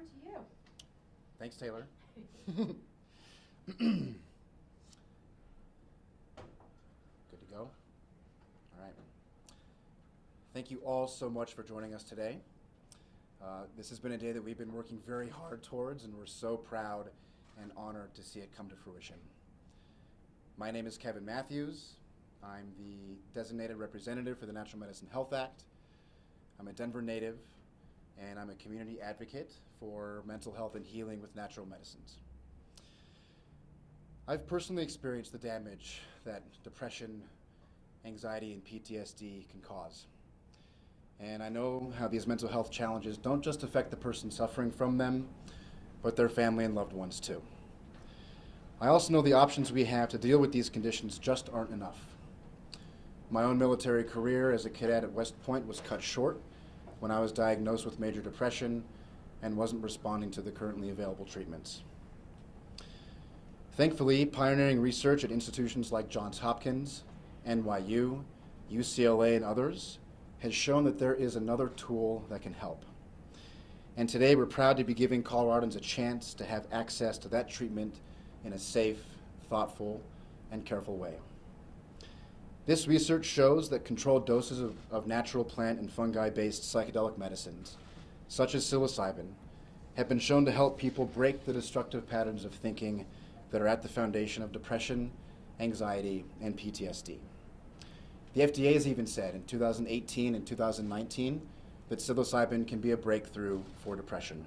to you. Thanks, Taylor. Good to go? All right. Thank you all so much for joining us today. This has been a day that we've been working very hard towards, and we're so proud and honored to see it come to fruition. My name is Kevin Matthews. I'm the designated representative for the Natural Medicine Health Act. I'm a Denver native, and I'm a community advocate for mental health and healing with natural medicines. I've personally experienced the damage that depression, anxiety, and PTSD can cause. And I know how these mental health challenges don't just affect the person suffering from them, but their family and loved ones too. I also know the options we have to deal with these conditions just aren't enough. My own military career as a cadet at West Point was cut short when I was diagnosed with major depression and wasn't responding to the currently available treatments. Thankfully, pioneering research at institutions like Johns Hopkins, NYU, UCLA, and others has shown that there is another tool that can help. And today we're proud to be giving Coloradans a chance to have access to that treatment in a safe, thoughtful, and careful way. This research shows that controlled doses of natural plant and fungi-based psychedelic medicines, such as psilocybin, have been shown to help people break the destructive patterns of thinking that are at the foundation of depression, anxiety, and PTSD. The FDA has even said in 2018 and 2019 that psilocybin can be a breakthrough for depression.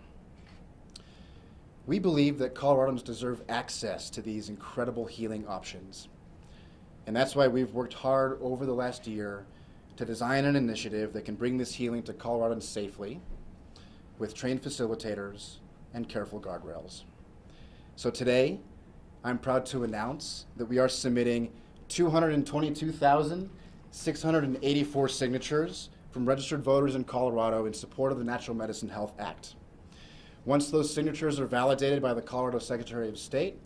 We believe that Coloradans deserve access to these incredible healing options. And that's why we've worked hard over the last year to design an initiative that can bring this healing to Coloradans safely with trained facilitators and careful guardrails. So today, I'm proud to announce that we are submitting 222,684 signatures from registered voters in Colorado in support of the Natural Medicine Health Act. Once those signatures are validated by the Colorado Secretary of State,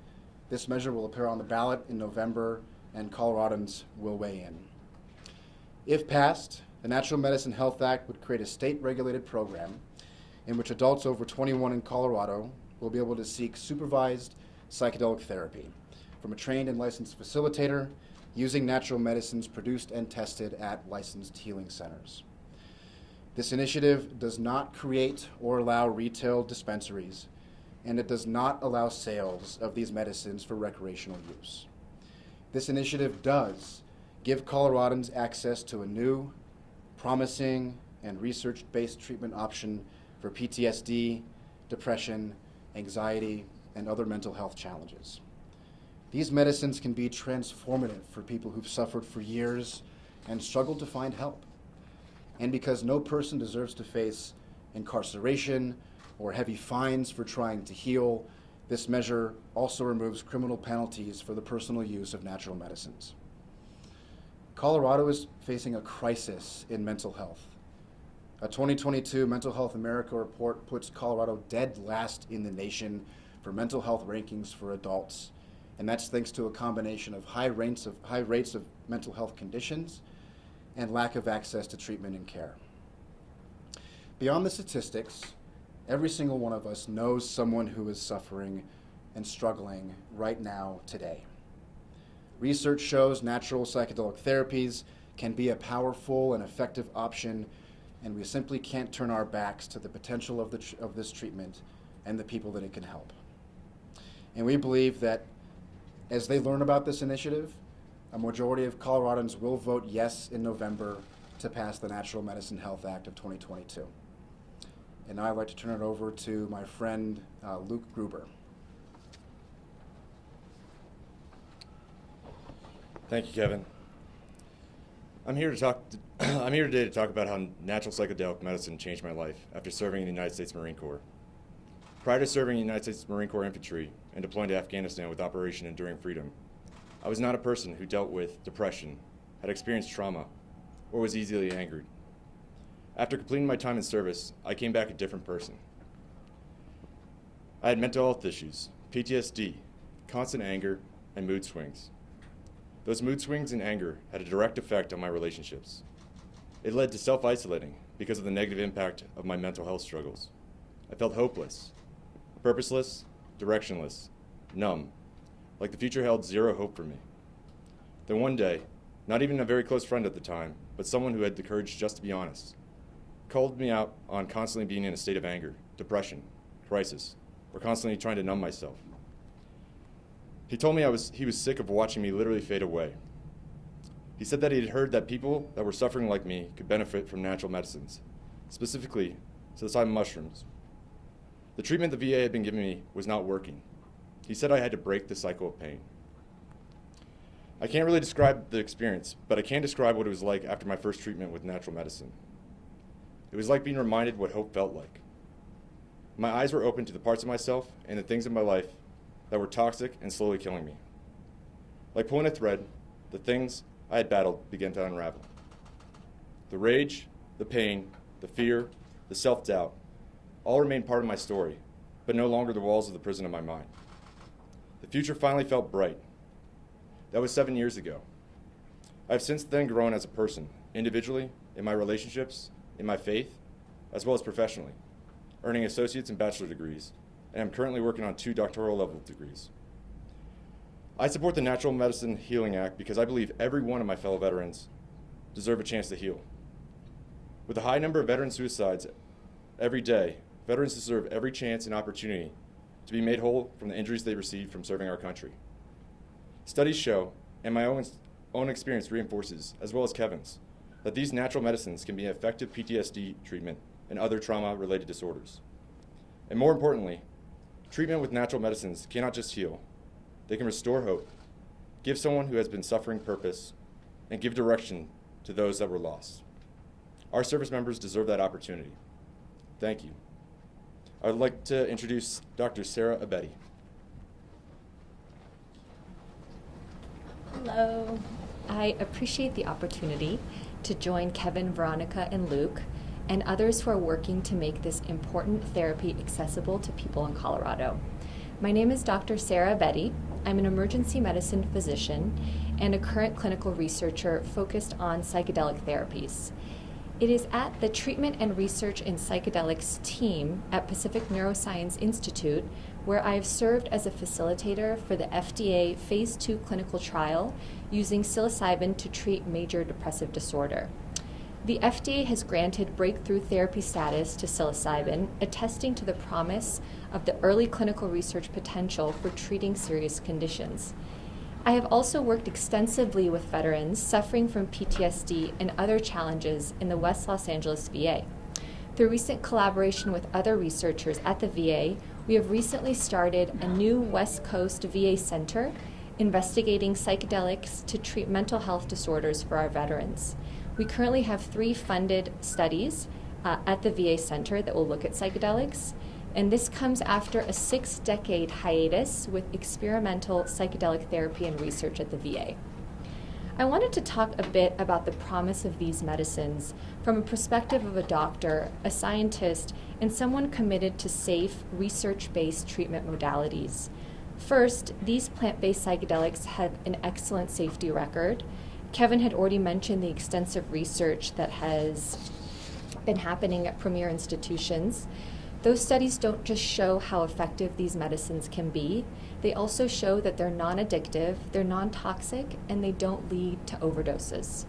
this measure will appear on the ballot in November, and Coloradans will weigh in. If passed, the Natural Medicine Health Act would create a state-regulated program in which adults over 21 in Colorado will be able to seek supervised psychedelic therapy from a trained and licensed facilitator using natural medicines produced and tested at licensed healing centers. This initiative does not create or allow retail dispensaries, and it does not allow sales of these medicines for recreational use. This initiative does give Coloradans access to a new, promising, and research-based treatment option for PTSD, depression, anxiety, and other mental health challenges. These medicines can be transformative for people who've suffered for years and struggled to find help. And because no person deserves to face incarceration or heavy fines for trying to heal, this measure also removes criminal penalties for the personal use of natural medicines. Colorado is facing a crisis in mental health. A 2022 Mental Health America report puts Colorado dead last in the nation for mental health rankings for adults, and that's thanks to a combination of high rates of mental health conditions and lack of access to treatment and care. Beyond the statistics, every single one of us knows someone who is suffering and struggling right now today. Research shows natural psychedelic therapies can be a powerful and effective option, and we simply can't turn our backs to the potential of this treatment and the people that it can help. And we believe that as they learn about this initiative, a majority of Coloradans will vote yes in November to pass the Natural Medicine Health Act of 2022. And now I'd like to turn it over to my friend, Luke Gruber. Thank you, Kevin. I'm here today to talk about how natural psychedelic medicine changed my life after serving in the United States Marine Corps. Prior to serving in the United States Marine Corps Infantry and deploying to Afghanistan with Operation Enduring Freedom, I was not a person who dealt with depression, had experienced trauma, or was easily angered. After completing my time in service, I came back a different person. I had mental health issues, PTSD, constant anger, and mood swings. Those mood swings and anger had a direct effect on my relationships. It led to self-isolating because of the negative impact of my mental health struggles. I felt hopeless, purposeless, directionless, numb, like the future held zero hope for me. Then one day, not even a very close friend at the time, but someone who had the courage just to be honest, called me out on constantly being in a state of anger, depression, crisis, or constantly trying to numb myself. He told me he was sick of watching me literally fade away. He said that he had heard that people that were suffering like me could benefit from natural medicines, specifically psilocybin mushrooms. The treatment the VA had been giving me was not working. He said I had to break the cycle of pain. I can't really describe the experience, but I can describe what it was like after my first treatment with natural medicine. It was like being reminded what hope felt like. My eyes were open to the parts of myself and the things in my life that were toxic and slowly killing me. Like pulling a thread, the things I had battled began to unravel. The rage, the pain, the fear, the self-doubt, all remained part of my story, but no longer the walls of the prison of my mind. The future finally felt bright. That was 7 years ago. I have since then grown as a person, individually, in my relationships, in my faith, as well as professionally, earning associate's and bachelor degrees, and I'm currently working on 2 doctoral level degrees. I support the Natural Medicine Healing Act because I believe every one of my fellow veterans deserve a chance to heal. With a high number of veteran suicides every day, veterans deserve every chance and opportunity to be made whole from the injuries they received from serving our country. Studies show, and my own experience reinforces, as well as Kevin's, that these natural medicines can be an effective PTSD treatment and other trauma-related disorders. And more importantly, treatment with natural medicines cannot just heal. They can restore hope, give someone who has been suffering purpose, and give direction to those that were lost. Our service members deserve that opportunity. Thank you. I would like to introduce Dr. Sarah Abedi. Hello. I appreciate the opportunity to join Kevin, Veronica, and Luke, and others who are working to make this important therapy accessible to people in Colorado. My name is Dr. Sarah Abedi. I'm an emergency medicine physician and a current clinical researcher focused on psychedelic therapies. It is at the Treatment and Research in Psychedelics team at Pacific Neuroscience Institute where I have served as a facilitator for the FDA Phase 2 clinical trial using psilocybin to treat major depressive disorder. The FDA has granted breakthrough therapy status to psilocybin, attesting to the promise of the early clinical research potential for treating serious conditions. I have also worked extensively with veterans suffering from PTSD and other challenges in the West Los Angeles VA. Through recent collaboration with other researchers at the VA, we have recently started a new West Coast VA center investigating psychedelics to treat mental health disorders for our veterans. We currently have 3 funded studies at the VA center that will look at psychedelics, and this comes after a 6-decade hiatus with experimental psychedelic therapy and research at the VA. I wanted to talk a bit about the promise of these medicines from a perspective of a doctor, a scientist, and someone committed to safe, research-based treatment modalities. First, these plant-based psychedelics have an excellent safety record. Kevin had already mentioned the extensive research that has been happening at premier institutions. Those studies don't just show how effective these medicines can be, they also show that they're non-addictive, they're non-toxic, and they don't lead to overdoses.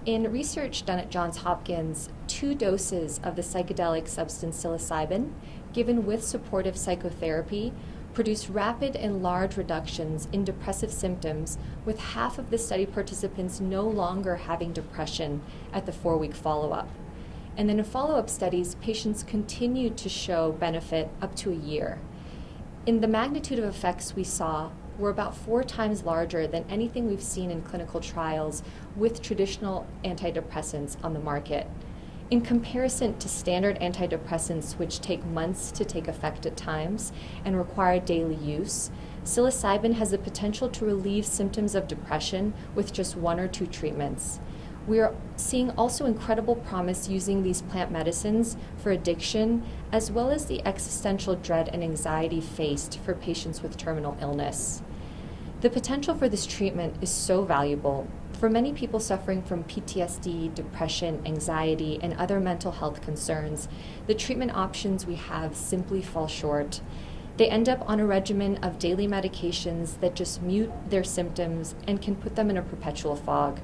In research done at Johns Hopkins, 2 doses of the psychedelic substance psilocybin, given with supportive psychotherapy, produced rapid and large reductions in depressive symptoms, with half of the study participants no longer having depression at the 4-week follow-up. And then in follow-up studies, patients continued to show benefit up to a year. In the magnitude of effects we saw were about 4 times larger than anything we've seen in clinical trials with traditional antidepressants on the market. In comparison to standard antidepressants, which take months to take effect at times and require daily use, psilocybin has the potential to relieve symptoms of depression with just 1 or 2 treatments. We are seeing also incredible promise using these plant medicines for addiction, as well as the existential dread and anxiety faced for patients with terminal illness. The potential for this treatment is so valuable. For many people suffering from PTSD, depression, anxiety, and other mental health concerns, the treatment options we have simply fall short. They end up on a regimen of daily medications that just mute their symptoms and can put them in a perpetual fog.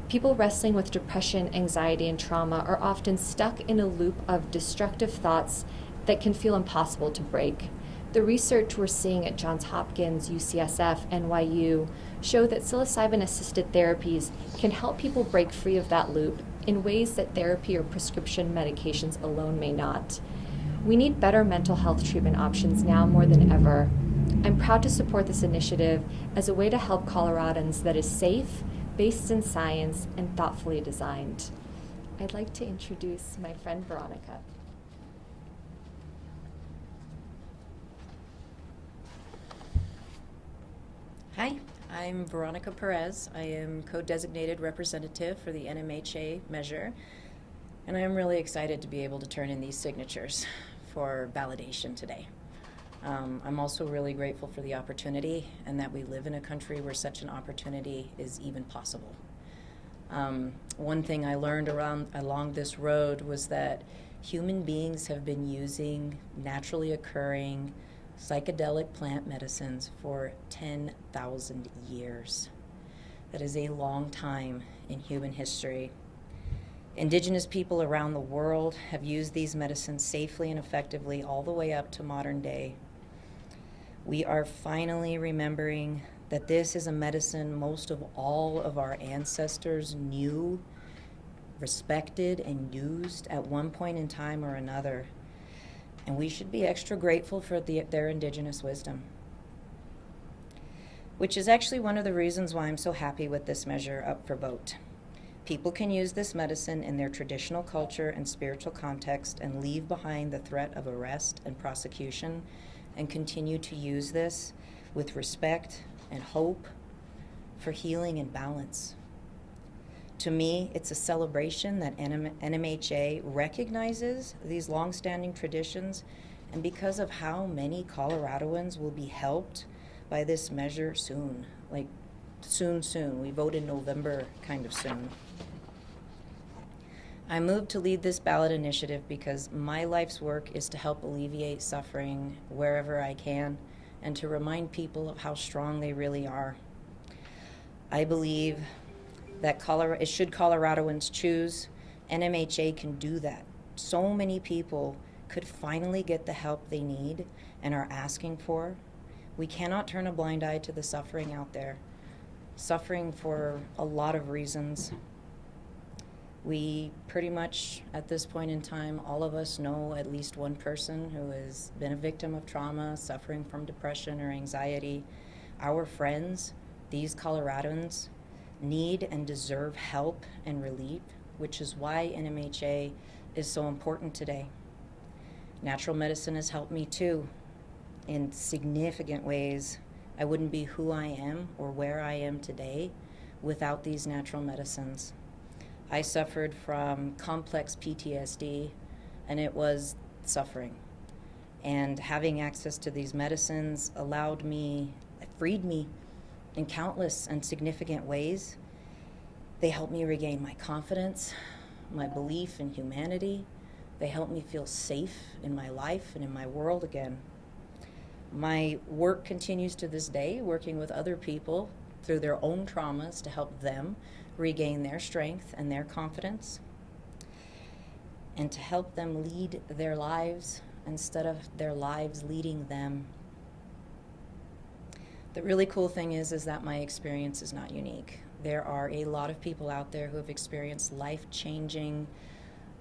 People wrestling with depression, anxiety, and trauma are often stuck in a loop of destructive thoughts that can feel impossible to break. The research we're seeing at Johns Hopkins, UCSF, NYU show that psilocybin-assisted therapies can help people break free of that loop in ways that therapy or prescription medications alone may not. We need better mental health treatment options now more than ever. I'm proud to support this initiative as a way to help Coloradans that is safe, based in science, and thoughtfully designed. I'd like to introduce my friend Veronica. Hi, I'm Veronica Perez. I am co-designated representative for the NMHA measure, and I am really excited to be able to turn in these signatures for validation today. I'm also really grateful for the opportunity and that we live in a country where such an opportunity is even possible. One thing I learned along this road was that human beings have been using naturally occurring psychedelic plant medicines for 10,000 years. That is a long time in human history. Indigenous people around the world have used these medicines safely and effectively all the way up to modern day. We are finally remembering that this is a medicine most of all of our ancestors knew, respected, and used at one point in time or another. And we should be extra grateful for their indigenous wisdom. Which is actually one of the reasons why I'm so happy with this measure up for vote. People can use this medicine in their traditional culture and spiritual context and leave behind the threat of arrest and prosecution and continue to use this with respect and hope for healing and balance. To me, it's a celebration that NMHA recognizes these long-standing traditions, and because of how many Coloradoans will be helped by this measure soon, like soon. We vote in November, kind of soon. I moved to lead this ballot initiative because my life's work is to help alleviate suffering wherever I can and to remind people of how strong they really are. I believe that should Coloradoans choose, NMHA can do that. So many people could finally get the help they need and are asking for. We cannot turn a blind eye to the suffering out there. Suffering for a lot of reasons. We pretty much, at this point in time, all of us know at least one person who has been a victim of trauma, suffering from depression or anxiety. Our friends, these Coloradans, need and deserve help and relief, which is why NMHA is so important today. Natural medicine has helped me too in significant ways. I wouldn't be who I am or where I am today without these natural medicines. I suffered from complex PTSD, and it was suffering. And having access to these medicines freed me in countless and significant ways. They helped me regain my confidence, my belief in humanity. They helped me feel safe in my life and in my world again. My work continues to this day, working with other people through their own traumas to help them regain their strength and their confidence, and to help them lead their lives instead of their lives leading them. The really cool thing is that my experience is not unique. There are a lot of people out there who have experienced life-changing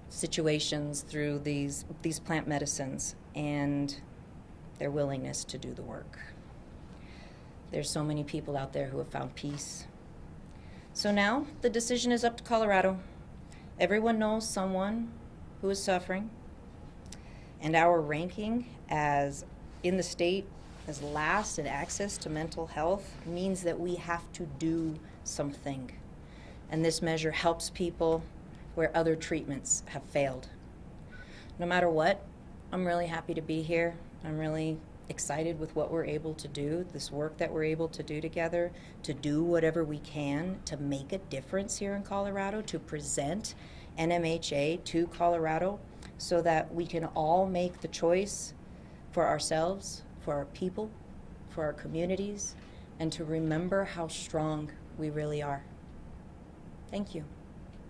situations through these plant medicines and their willingness to do the work. There's so many people out there who have found peace. So now the decision is up to Colorado. Everyone knows someone who is suffering, and our ranking as in the state as last in access to mental health means that we have to do something. And this measure helps people where other treatments have failed. No matter what, I'm really happy to be here. I'm really excited with what we're able to do, this work that we're able to do together, to do whatever we can to make a difference here in Colorado, to present NMHA to Colorado so that we can all make the choice for ourselves, for our people, for our communities, and to remember how strong we really are. Thank you.